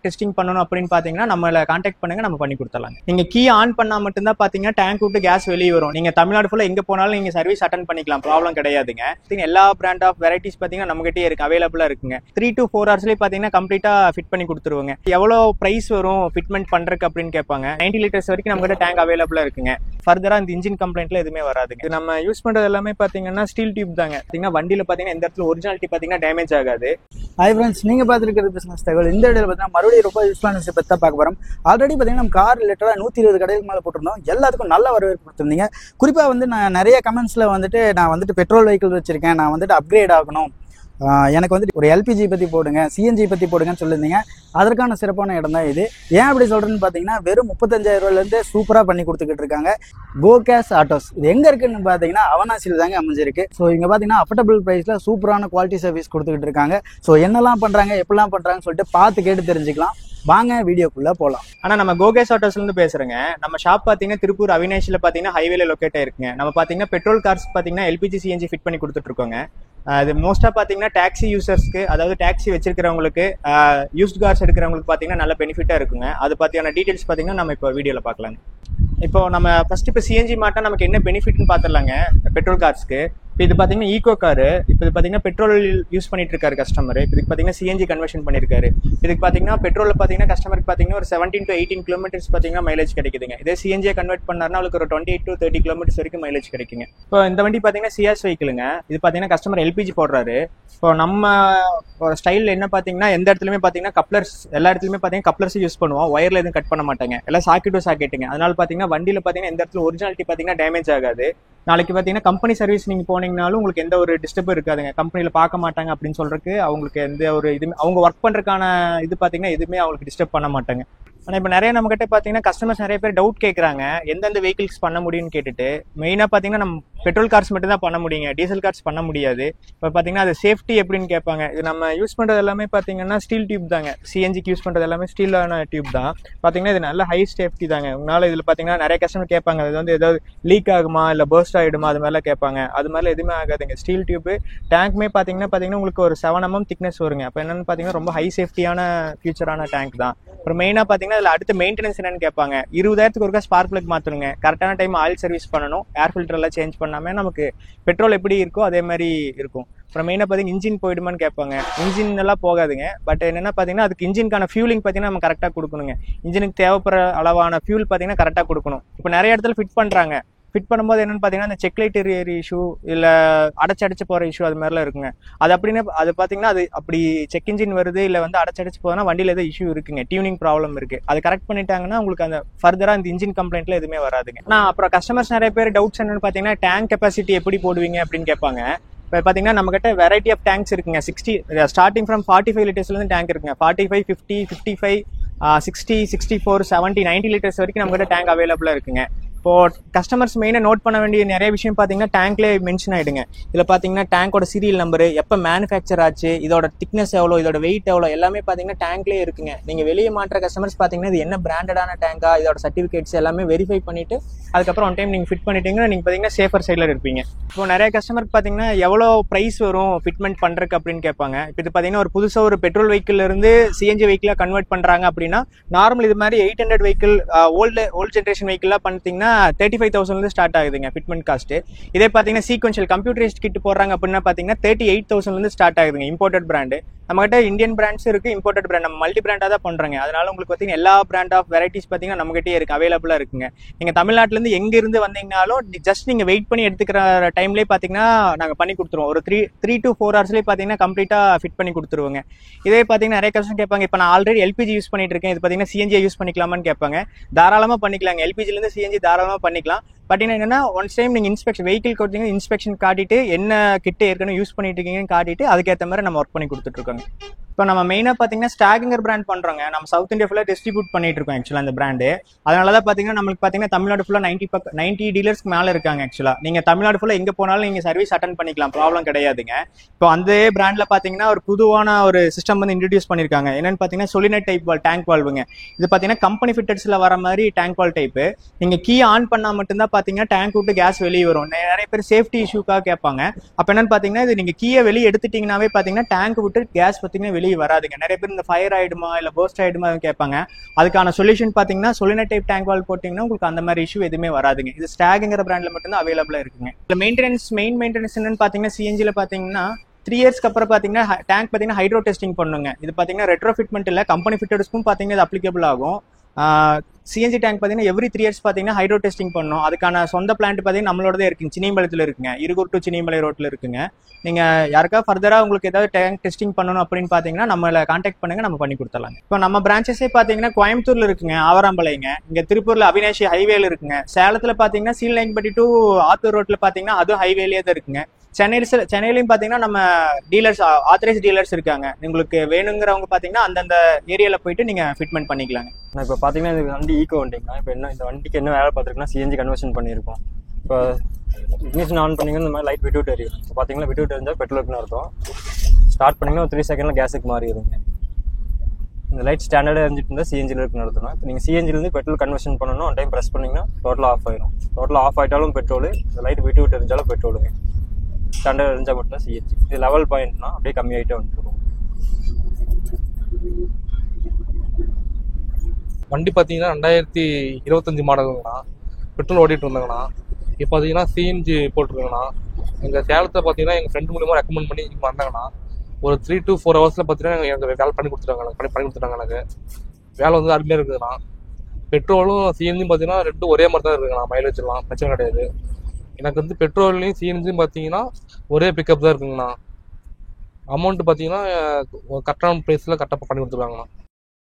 Testing பண்ணணும் அப்படின்னு பாத்தீங்கன்னா நம்மள கான்டாக்ட் பண்ணுங்க, நம்ம பண்ணி கொடுத்துடலாம். நீங்க கீ ஆன் பண்ணா மட்டும் தான் பாத்தீங்கன்னா டேங்க் விட்டு கேஸ் வெளியே வரும். நீங்க தமிழ்நாடு ஃபுல்லா எங்க போனாலும் நீங்க சர்வீஸ் அட்டன் பண்ணிக்கலாம், ப்ராப்ளம் கிடையாதுங்க. எல்லா பிராண்ட் ஆஃப் வெரைட்டிஸ் பாத்தீங்கன்னா நம்ம கிட்டே இருக்கு, அவைலபிளா இருக்குங்க. 3 to 4 hours பாத்தீங்கன்னா கம்ப்ளீட்டா ஃபிட் பண்ணி கொடுத்துருவாங்க. எவ்வளவு பிரைஸ் வரும் ஃபிட்மெண்ட் பண்றதுக்கு அப்படின்னு கேட்பாங்க. 90 liters வரைக்கும் நம்ம கிட்ட டேங்க் அவைலபிளா இருக்குங்க. ஃபர்தரா இந்த இன்ஜின் கம்ப்ளைண்ட்ல எதுவுமே வராதுங்க. இது நம்ம யூஸ் பண்றது எல்லாமே பாத்தீங்கன்னா ஸ்டீல் டியூப் தாங்க. பாத்தீங்கன்னா வண்டியில பாத்தீங்கன்னா எந்த இடத்துல ஒரிஜினாலிட்டி பாத்தீங்கன்னா டேமேஜ் ஆகாது. ஹாய் ஃப்ரெண்ட்ஸ், நீங்க பார்த்துருக்கிறது பிசினஸ் தகவல். இந்த வீடியோவில் பார்த்தீங்கன்னா மறுபடியும் ரொம்ப யூஸ்ஃபுல்லான விஷயம் பற்றி தான் பார்க்க போகிறோம். ஆல்ரெடி பார்த்தீங்கன்னா நம்ம கார் ரிலேட்டடாக 120 கடைகளுக்கு மேலே போட்டிருந்தோம். எல்லாத்துக்கும் நல்ல வரவேற்பு கொடுத்துருந்தீங்க. குறிப்பாக வந்து நான் நிறைய கமெண்ட்ஸில் வந்துட்டு நான் வந்துட்டு பெட்ரோல் வெஹிக்கிள் வச்சிருக்கேன், நான் வந்துட்டு அப்கிரேட் ஆகணும், எனக்கு வந்துட்டு ஒரு எல்பிஜி பற்றி போடுங்க, சிஎன்ஜி பற்றி போடுங்கன்னு சொல்லியிருந்தீங்க. அதற்கான சிறப்பான இடம் தான் இது. ஏன் அப்படி சொல்கிறேன்னு பார்த்தீங்கன்னா வெறும் 35,000 ரூபாயிலேருந்து சூப்பராக பண்ணி கொடுத்துக்கிட்டு இருக்காங்க கோகேஸ் ஆட்டோஸ். இது எங்கே இருக்குன்னு பார்த்தீங்கன்னா அவனாசியில் தாங்க அமைஞ்சிருக்கு. ஸோ இங்கே பார்த்தீங்கன்னா அஃபோர்டபுள் ப்ரைஸில் சூப்பரான குவாலிட்டி சர்வீஸ் கொடுத்துக்கிட்டு இருக்காங்க. ஸோ என்னெல்லாம் பண்ணுறாங்க, எப்படிலாம் பண்ணுறாங்கன்னு சொல்லிட்டு பார்த்து கேட்டு தெரிஞ்சுக்கலாம். வாங்க வீடியோக்குள்ள போலாம். ஆனா நம்ம கோகேஸ் ஆட்டோஸ்ல இருந்து பேசுறேங்க. நம்ம ஷாப் பாத்தீங்கன்னா திருப்பூர் அவினாஷில பாத்தீங்கன்னா ஹைவேல லொகேட் ஆயிருக்குங்க. நம்ம பாத்தீங்கன்னா பெட்ரோல் கார்ஸ் பாத்தீங்கன்னா எல்பிஜி சிஎன்ஜி ஃபிட் பண்ணி கொடுத்துட்டு இருக்கோங்க. அது மோஸ்டா பாத்தீங்கன்னா டாக்ஸி யூசர்ஸ்க்கு, அதாவது டாக்ஸி வச்சிருக்கிறவங்களுக்கு, யூஸ்ட் கார்ஸ் எடுக்கிறவங்களுக்கு பாத்தீங்கன்னா நல்ல பெனிஃபிட்டா இருக்குங்க. அது பத்தியான டீடைல்ஸ் பாத்தீங்கன்னா நம்ம இப்போ வீடியோல பாக்கலாம். இப்போ நம்ம ஃபர்ஸ்ட் இப்போ சிஎன்ஜி மாட்டா நமக்கு என்ன பெனிஃபிட்னு பாத்துடலாங்க. பெட்ரோல் கார்ஸ்க்கு இப்போ இது பாத்தீங்கன்னா ஈகோ காரு. இப்போ இது பாத்தீங்கன்னா பெட்ரோல் யூஸ் பண்ணிட்டு இருக்காரு கஸ்டமர். இதுக்கு பாத்தீங்கன்னா சிஎன்ஜி கன்வர்ஷன் பண்ணிருக்காரு. இதுக்கு பாத்தீங்கன்னா பெட்ரோல் பாத்தீங்கன்னா கஸ்டமருக்கு பாத்தீங்கன்னா ஒரு 17 to 18 kilometers பாத்தீங்கன்னா மைலேஜ் கிடைக்குதுங்க. இதே சிஎன்ஜி கன்வெர்ட் பண்ணாருன்னா அவங்களுக்கு ஒரு 28 to 30 kilometers வரைக்கும் மைலேஜ் கிடைக்குங்க. இப்போ இந்த வண்டி பாத்தீங்கன்னா சிஎஸ் வெஹிக்கிளுங்க. இது பாத்தீங்கன்னா கஸ்டமர் எல்பிஜி போடுறாரு. இப்போ நம்ம ஸ்டைல் என்ன பாத்தீங்கன்னா எந்த இடத்துலயுமே பாத்தீங்கன்னா கப்ளர்ஸ், எல்லா இடத்துலயுமே பாத்தீங்கன்னா கப்ளர்ஸ் யூஸ் பண்ணுவோம். ஒயர்ல எதுவும் கட் பண்ண மாட்டாங்க, எல்லாம் சாக்கெட் டு சாக்கெட்டுங்க. அதனால பாத்தீங்கன்னா வண்டியில பாத்தீங்கன்னா எந்த இடத்துல ஒரிஜினாலிட்டி பாத்தீங்கன்னா டேமேஜ் ஆகாது. நாளைக்கு பாத்தீங்கன்னா கம்பெனி சர்வீஸ் நீங்க போனீங்கனாலும் உங்களுக்கு எந்த ஒரு டிஸ்டர்பும் இருக்காதுங்க. கம்பெனில பார்க்க மாட்டாங்க அப்படின்னு சொல்றதுக்கு அவங்களுக்கு எந்த ஒரு இது, அவங்க ஒர்க் பண்றதுக்கான இது பாத்தீங்கன்னா எதுவுமே அவங்களுக்கு டிஸ்டர்ப் பண்ண மாட்டாங்க. ஆனா இப்ப நிறைய நம்ம கிட்ட பாத்தீங்கன்னா கஸ்டமர்ஸ் நிறைய பேர் டவுட் கேட்கறாங்க, எந்தெந்த வெஹிக்கிள்ஸ் பண்ண முடியும்னு கேட்டுட்டு. மெயினா பாத்தீங்கன்னா நம்ம பெட்ரோல் கார்ஸ் மட்டும் தான் பண்ண முடியுங்க, டீசல் கார்ஸ் பண்ண முடியாது. இப்ப பாத்தீங்கன்னா அது சேஃப்டி எப்படின்னு கேட்பாங்க. இது நம்ம யூஸ் பண்றது எல்லாமே பாத்தீங்கன்னா ஸ்டீல் டியூப் தாங்க. சிஎன்ஜிக்கு யூஸ் பண்றது எல்லாமே ஸ்டீலான டியூப் தான். பாத்தீங்கன்னா இது நல்ல ஹை சேஃப்டி தாங்க. உங்களால இதுல பாத்தீங்கன்னா நிறைய கஸ்டமர் கேட்பாங்க, இது வந்து ஏதாவது லீக் ஆகுமா இல்ல பர்ஸ்ட் ஆயிடுமா, அது மாதிரிலாம் கேட்பாங்க. அது மாதிரிலாம் எதுவுமே ஆகாதுங்க. Steel tube. டேங்க்மே பாத்தீங்கன்னா உங்களுக்கு ஒரு 7 mm திக்னஸ் வருங்க. அப்ப என்னன்னு பாத்தீங்கன்னா ரொம்ப ஹை சேஃப்டியான ஃபியூச்சரான டேங்க் தான். அப்புறம் மெயினா பாத்தீங்கன்னா இதுல அடுத்த மெயின்டெனன்ஸ் என்னன்னு கேட்பாங்க. 20,000க்கு ஒருக்கா ஸ்பார்க் பிளக் மாத்தணுங்க, கரெக்டான டைம் ஆயில் சர்வீஸ் பண்ணணும், ஏர் ஃபில்டர் எல்லாம் சேஞ்ச் பண்ணாம நமக்கு பெட்ரோல் எப்படி இருக்கோ அதே மாதிரி இருக்கும். அப்புறம் மெயினா பாத்தீங்கன்னா இன்ஜின் போயிடுமான்னு கேட்பாங்க. இன்ஜின் எல்லாம் போகாதுங்க. பட் என்னன்னா பாத்தீங்கன்னா அதுக்கு இன்ஜின்கான ஃபியூலிங் பாத்தீங்கன்னா நம்ம கரெக்டா கொடுக்கணுங்க. இன்ஜினுக்கு தேவைப்படுற அளவான ஃபியூல் பாத்தீங்கன்னா கரெக்டா கொடுக்கணும். இப்போ நிறைய இடத்துல ஃபிட் பண்றாங்க. ஃபிட் பண்ணும்போது என்னன்னு பாத்தீங்கன்னா இந்த செக் லைட் எரியர் இஷ்யூ இல்ல அடைச்சு போற இஷ்யூ அது மாதிரிலாம் இருக்குங்க. அது அப்படின்னு அது பாத்தீங்கன்னா அது அப்படி செக் இன்ஜின் வருது இல்ல வந்து அடைச்சு போதுன்னா வண்டியில ஏதோ இஷ்யூ இருக்குங்க, டியூனிங் ப்ராப்ளம் இருக்கு. அது கரெக்ட் பண்ணிட்டாங்கன்னா உங்களுக்கு அந்த ஃபர்தரா இந்த இன்ஜின் கம்ப்ளைண்ட்ல எதுவுமே வராதுங்க. அப்புறம் கஸ்டமர்ஸ் நிறைய பேர் டவுட்ஸ் என்னன்னு பாத்தீங்கன்னா டேங்க் கெப்பாசிட்டி எப்படி போடுவீங்க அப்படின்னு கேட்பாங்க. இப்போ பாத்தீங்கன்னா நம்ம கிட்ட வெரைட்டி ஆஃப் டேங்க்ஸ் இருக்குங்க. 60 ஸ்டார்டிங் ஃப்ரம் 45 liters இருந்து டேங்க் இருக்குங்க. 45, 50, 55, 60, 64, 70, 90 liters வரைக்கும் நம்ம கிட்ட டேங்க் அவைலபிளா இருக்குங்க. இப்போ கஸ்டமர்ஸ் மெயினாக நோட் பண்ண வேண்டிய நிறைய விஷயம் பார்த்தீங்கன்னா டேங்க்லேயே மென்ஷன் ஆயிடுங்க. இதில் பார்த்தீங்கன்னா டேங்கோட சீரியல் நம்பரு, எப்போ மேனுஃபேக்சர் ஆச்சு, இதோட திக்னஸ் எவ்வளோ, இதோட வெயிட் எவ்வளோ, எல்லாமே பார்த்தீங்கன்னா டேங்க்லேயே இருக்குங்க. நீங்கள் வெளியே மாற்ற கஸ்டமர்ஸ் பார்த்தீங்கன்னா இது என்ன பிராண்டடான டேங்கா, இதோட சர்டிஃபிகேட்ஸ் எல்லாமே வெரிஃபை பண்ணிட்டு அதுக்கப்புறம் ஒன் டைம் நீங்கள் ஃபிட் பண்ணிட்டீங்கன்னா நீங்கள் பார்த்தீங்கன்னா சேஃபர் சைடில் இருப்பீங்க. இப்போ நிறைய கஸ்டமருக்கு பார்த்தீங்கன்னா எவ்வளோ ப்ரைஸ் வரும் ஃபிட்மெண்ட் பண்ணுறதுக்கு அப்படின்னு கேட்பாங்க. இப்போ இது பார்த்தீங்கன்னா ஒரு புதுசாக ஒரு பெட்ரோல் வெஹிக்கிள் இருந்து சிஎன்ஜி வெஹிக்கிளாக கன்வெர்ட் பண்ணுறாங்க அப்படின்னா நார்மல் இது மாதிரி 800 வெஹிக்கிள் ஓல்டு ஜென்ரேஷன் வெஹிக்கிளாக பண்ணிட்டீங்கன்னா 35,000 ஸ்டார்ட் ஆகுதுங்க ஃபிட்மெண்ட் காஸ்ட். இதே பாத்தீங்கன்னா சீக்வென்ஷியல் கம்ப்யூட்டரைஸ்ட் கிட் போடுறாங்க அப்படின்னா பாத்தீங்கன்னா 38,000 ஸ்டார்ட் ஆகுதுங்க. Imported brand. நம்ம கிட்ட இந்தியன் பிராண்ட்ஸ் இருக்கு, இம்போர்ட்டட் பிராண்ட், நம்ம மல்டி பிராண்டா தான் பண்றாங்க. அதனால உங்களுக்கு பாத்தீங்கன்னா எல்லா பிராண்ட் ஆஃப் வெரைட்டிஸ் பாத்தீங்கன்னா நம்ம கிட்டே இருக்கு, அவைலபிளா இருக்குங்க. நீங்க தமிழ்நாட்டுல இருந்து எங்க இருந்து வந்தீங்கனாலும் ஜஸ்ட் நீங்க வெயிட் பண்ணி எடுத்துக்கிற டைம்லயே பாத்தீங்கன்னா நாங்க பண்ணி கொடுத்துருவோம். ஒரு 3 to 4 hours பாத்தீங்கன்னா கம்ப்ளீட்டா ஃபிட் பண்ணி கொடுத்துருவோங்க. இதே பாத்தீங்கன்னா நிறைய கஸ்டமர் கேட்பாங்க, இப்ப நான் ஆல்ரெடி எல்பிஜி யூஸ் பண்ணிட்டு இருக்கேன், இது பாத்தீங்கன்னா சிஎன்ஜி யூஸ் பண்ணிக்கலாமான்னு கேட்பாங்க. தாராளமா பண்ணிக்கலாங்க. எல்பிஜில இருந்து சிஎன்ஜி தாராளமா பண்ணிக்கலாம். பட் என்னன்னா ஒன்ஸ் டைம் நீங்க இன்ஸ்பெக்ஷன் வெஹிக்கிள் கொடுத்தீங்கன்னா இன்ஸ்பெக்ஷன் காட்டிட்டு என்ன கிட்ட ஏற்கனவே யூஸ் பண்ணிட்டு இருக்கீங்கன்னு காட்டிட்டு அதுக்கேற்ற மாதிரி நம்ம ஒர்க் பண்ணி கொடுத்துட்டு இருக்கோங்க. இப்போ நம்ம மெயினா பாத்தீங்கன்னா ஸ்டாகிங்கர் பிராண்ட் பண்றோங்க. நம்ம சவுத் இந்தியா ஃபுல்லா டிஸ்ட்ரிபியூட் பண்ணிட்டு இருக்கோம் ஆக்சுவலா அந்த பிராண்டு. அதனாலதான் பாத்தீங்கன்னா நம்மளுக்கு பாத்தீங்கன்னா தமிழ்நாடு ஃபுல்லா 90 டீலர்ஸ்க்கு மேல இருக்காங்க. ஆக்சுவலா நீங்க தமிழ்நாடு ஃபுல்லா எங்க போனாலும் நீங்க சர்வீஸ் அட்டன் பண்ணிக்கலாம், ப்ராப்ளம் கிடையாதுங்க. இப்போ அந்த பிராண்ட்ல பாத்தீங்கன்னா ஒரு புதுவான ஒரு சிஸ்டம் வந்து இன்ட்ரடியூஸ் பண்ணிருக்காங்க. என்னன்னு பாத்தீங்கன்னா சொலினட் டைப் டேங்க் வால்வுங்க. இது பாத்தீங்கன்னா கம்பெனி ஃபிட்டட்ஸ்ல வர மாதிரி டேங்க் வால் டைப். நீங்க கீ ஆன் பண்ணா மட்டும்தான் பாத்தீங்கன்னா டேங்க் விட்டு கேஸ் வெளியே வரும். நிறைய பேர் சேஃப்டி இஷ்யூக்காக கேட்பாங்க. அப்ப என்னன்னு பாத்தீங்கன்னா இது நீங்க கீயை வெளியே எடுத்துட்டீங்கன்னாவே பாத்தீங்கன்னா டேங்க் விட்டு கேஸ் பாத்தீங்கன்னா வெளியே வண்டி வராதுங்க. நிறைய பேர் இந்த ஃபயர் ஆயிடுமா இல்லை போஸ்ட் ஆயிடுமா கேட்பாங்க. அதுக்கான சொல்யூஷன் பார்த்தீங்கன்னா சொலினாய்ட் டைப் டேங்க் வால் போட்டிங்கன்னா உங்களுக்கு அந்த மாதிரி இஷ்யூ எதுவுமே வராதுங்க. இது ஸ்டாக்ங்கிற பிராண்டில் மட்டும்தான் அவைலபிளாக இருக்குங்க. இல்லை மெயின் மெயின்டெனன்ஸ் என்னன்னு பார்த்தீங்கன்னா சிஎன்ஜியில் பார்த்தீங்கன்னா 3 இயர்ஸ்க்கு அப்புறம் பார்த்தீங்கன்னா டேங்க் பார்த்தீங்கன்னா ஹைட்ரோ டெஸ்டிங் பண்ணுங்க. இது பார்த்தீங்கன்னா ரெட்ரோ ஃபிட்மெண்ட் இல்லை, கம்பெனி ஃபிட்டர்ஸ்க்கும் பார்த்தீங்கன்னா இது அப்ளிகபிள் ஆகும். சிஎன்ஜி டேங்க் பார்த்தீங்கன்னா எவ்ரி 3 இயர்ஸ் பார்த்தீங்கன்னா ஹைட்ரோ டெஸ்டிங் பண்ணணும். அதுக்கான சொந்த பிளான்ட் பார்த்தீங்கன்னா நம்மளோடதே இருக்குங்க, சினிமலத்தில் இருக்குங்க, இருகூர் டு சினிமலை ரோட்டில் இருக்குங்க. நீங்கள் யாருக்கா ஃபர்தராக உங்களுக்கு ஏதாவது டேங்க் டெஸ்டிங் பண்ணணும் அப்படின்னு பார்த்தீங்கன்னா நம்மளை கான்டாக்ட் பண்ணுங்க, நம்ம பண்ணி கொடுத்துடலாங்க. இப்போ நம்ம பிரான்ச்சஸே பார்த்தீங்கன்னா கோயம்புத்தூர்ல இருக்குங்க, ஆவராம்பாளையங்க, இங்கே திருப்பூர்ல அவினாஷி ஹைவேல இருக்குங்க, சேலத்தில் பார்த்தீங்கன்னா சீலநாயக்கன்பட்டி டு ஆத்தூர் ரோட்டில் பார்த்தீங்கன்னா அதுவும் ஹைவேலேயே தான் இருக்குங்க. சென்னையிலையும் பார்த்தீங்கன்னா நம்ம டீலர்ஸ் ஆத்தரைஸ் டீலர்ஸ் இருக்காங்க. உங்களுக்கு வேணுங்கிறவங்க பார்த்தீங்கன்னா அந்தந்த ஏரியாவில் போயிட்டு நீங்கள் ஃபிட்மெண்ட் பண்ணிக்கலாங்க. நான் இப்போ பார்த்தீங்கன்னா இந்த வண்டி ஈக்கோ வண்டிங்கண்ணா. இப்போ என்ன இந்த வண்டிக்கு என்ன வேலை பார்த்துருக்குன்னா சிஎன்ஜி கன்வர்ஷன் பண்ணியிருக்கோம். இப்போ இக்னிஷன் ஆன் பண்ணிங்கன்னா இந்த மாதிரி லைட் விட்டு எரியும். இப்போ பார்த்தீங்கன்னா விட்டு எரிஞ்சால் பெட்ரோலுக்குன்னு அர்த்தம். ஸ்டார்ட் பண்ணிங்கன்னா ஒரு 3 செகண்டில் கேஸுக்கு மாறிடுங்க. இந்த லைட் ஸ்டாண்டர்டாக எரிஞ்சிட்டு இருந்தால் சிஎன்ஜியில் இருக்குன்னு அர்த்தம். இப்போ நீங்கள் சிஎன்ஜிலேருந்து பெட்ரோல் கன்வர்ஷன் பண்ணணும், ஒன் டைம் ப்ரெஸ் பண்ணிங்கன்னா டோட்டலாக ஆஃப் ஆயிடும். டோட்டலாக ஆஃப் ஆகிட்டாலும் பெட்ரோல், இந்த லைட் விட்டு எரிஞ்சாலும் பெட்ரோலுங்க. ஸ்டாண்டர்ட் எரிஞ்சால் மட்டும் சிஎன்ஜி. இது லெவல் பாயிண்ட்னா அப்படியே கம்மியாகிட்டே வந்துருக்கும். வண்டி பார்த்தீங்கன்னா 2025 மாடலுங்கண்ணா. பெட்ரோல் ஓடிட்டு இருந்தாங்கண்ணா. இப்போ பார்த்தீங்கன்னா சிஎன்ஜி போட்டிருக்கேங்கண்ணா. எங்கள் சேலத்தை பார்த்தீங்கன்னா எங்கள் ஃப்ரெண்ட் மூலியமாக ரெக்கமெண்ட் பண்ணி இங்கே வந்தாங்கண்ணா. ஒரு 3 to 4 ஹவர்ஸில் பார்த்தீங்கன்னா எனக்கு வேலை பண்ணி கொடுத்துட்டாங்க. எனக்கு வேலை வந்து அருமையாக இருக்குதுண்ணா. பெட்ரோலும் சிஎன்ஜியும் பார்த்தீங்கன்னா ரெண்டும் ஒரே மாதிரி தான் இருக்குங்கண்ணா. மைலேஜ்லாம் பிரச்சனை கிடையாது. எனக்கு வந்து பெட்ரோல்லையும் சிஎன்ஜியும் பார்த்தீங்கன்னா ஒரே பிக்கப் தான் இருக்குங்கண்ணா. அமௌண்ட் பார்த்தீங்கன்னா கரெக்டான ப்ரைஸில் கரெக்டாக பண்ணி கொடுத்துருவாங்கண்ணா.